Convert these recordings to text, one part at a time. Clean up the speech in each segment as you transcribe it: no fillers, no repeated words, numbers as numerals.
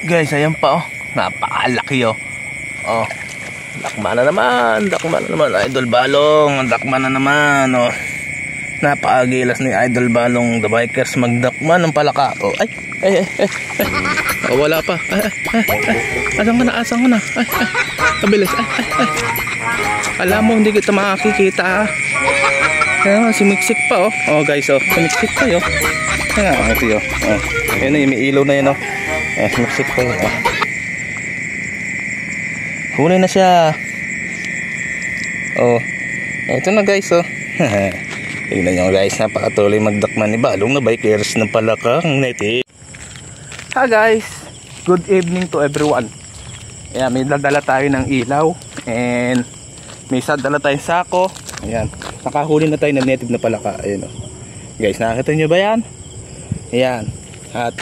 Guys, ayan pa oh. Napakalaki oh. Oh. Dakma na naman, Idol Balong, dakma na naman oh. Napakagilas ni Idol Balong the Bikers magdakma ng palaka. Oh, ay. Oh, wala pa. Asang ka na. Kabilis. Alam mo hindi kita makikita. Kaya sumiksik pa oh. Oh guys oh, sumiksik pa yo. Kaya ito yo. Oh. Ayun na, may ilaw na yun oh. Sumiksik pa yo. Oh. Huli na siya. Oh. Ito na guys oh. Tingnan nyo guys, napakatuloy magdakman ni Balong na Bikers ng palakang native. Hi guys, good evening to everyone. Ayan, may dala tayo ng ilaw and may dala tayong sako. Ayan, nakahuli na tayo ng native na palaka. Ayan o. Guys, nakakita nyo ba yan? Ayan. At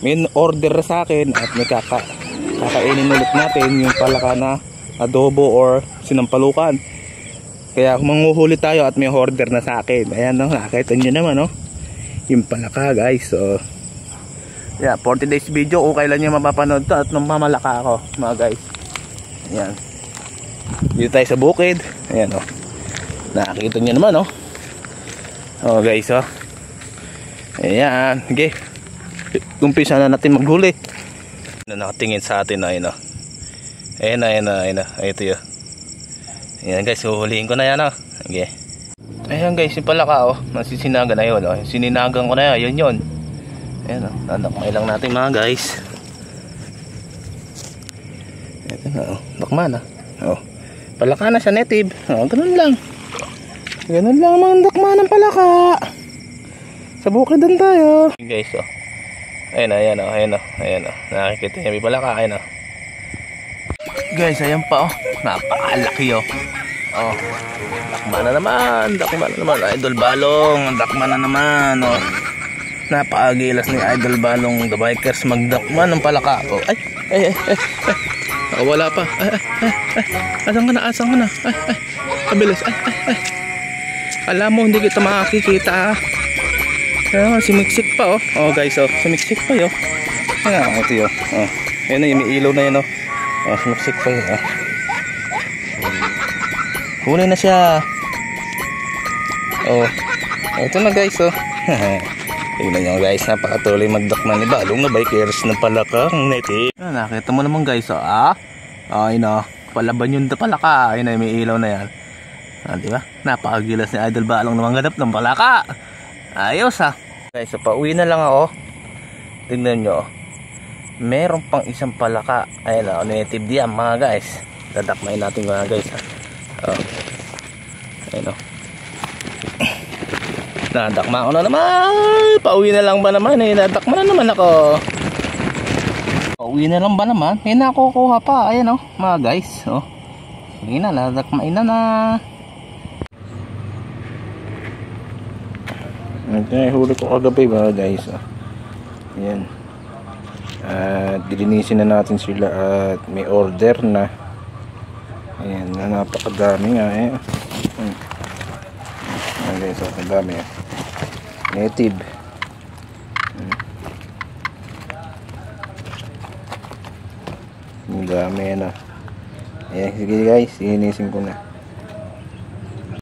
may order sa akin at may kakainin ulit natin yung palaka na adobo or sinampalukan. Kaya manguhuli tayo at may order na sa akin. Ayan o, nakakita nyo naman o. Yung palaka guys. So, yeah, 40 days video kung kailan nyo mapapanood to at nung mamalaka ako mga guys. Ayan. Dito tayo sa bukid. Ayan o. Nakakita nyo naman o. O guys o. Ayan. Okay. Umpisa na natin maghuli. Nakatingin sa atin o. Ayan o. Ayan. Ito yun. Ayan guys, huhulihin ko na yan o. Okay. Ayan guys, yung palaka o. Nasisinagan na yun o. Sininagan ko na yan. Yun. Ayan o. Nadakmay lang natin mga guys. Ito na o. Dakma na. O. Palaka na siya native. O, ganun lang. Ganun lang mga dakma ng palaka. Sa bukidan tayo. Ayan guys o. Ayan o. Nakikita niya may palaka. Ayan o. Guys, ayan pa oh. Napakalaki oh. Oh. Dakma na naman. Idol Balong, dakma na naman oh. Napakagilas ni Idol Balong the Bikers magdakma ng palaka. Oh. Ay. Oh, wala pa. Asang ka na. Kabilis. Alam mo hindi kita makikita. Kaya sumiksik pa oh. Oh guys oh, sumiksik pa yo. Ayan, ito yo. Oh. Ayun na, may ilaw na yun oh. Sumiksik pa yun. Huli na siya. Oh. Ito na guys oh. Tingnan nyo guys, napakatuloy magdakman ni Balong na Bikers ng palakang native. Nakita mo naman guys oh. Ayun oh. Palaban yung palaka. Ayun na, may ilaw na yan. Diba? Napakagilas ni Idol Balong na mangganap ng palaka. Ayos guys, so pauwi na lang ako. Tingnan nyo oh. Meron pang isang palaka. Ayan o, native diyan mga guys. Dadakmain natin mga guys oh. Ayan o. Nadakma ko na naman. Pauwi na lang ba naman eh. Nadakma na naman ako. Pauwi na lang ba naman. May nakukuha pa. Ayan o mga guys oh. Sige na, nadakmain na. Ito huli ko kagabi mga guys oh. Ayan. At dilinisin na natin sila at may order na. Ayan, napakadami nga eh. Ayan guys, ang dami eh. Native. Ang dami na. Ayan, sige guys, ilinisin ko na.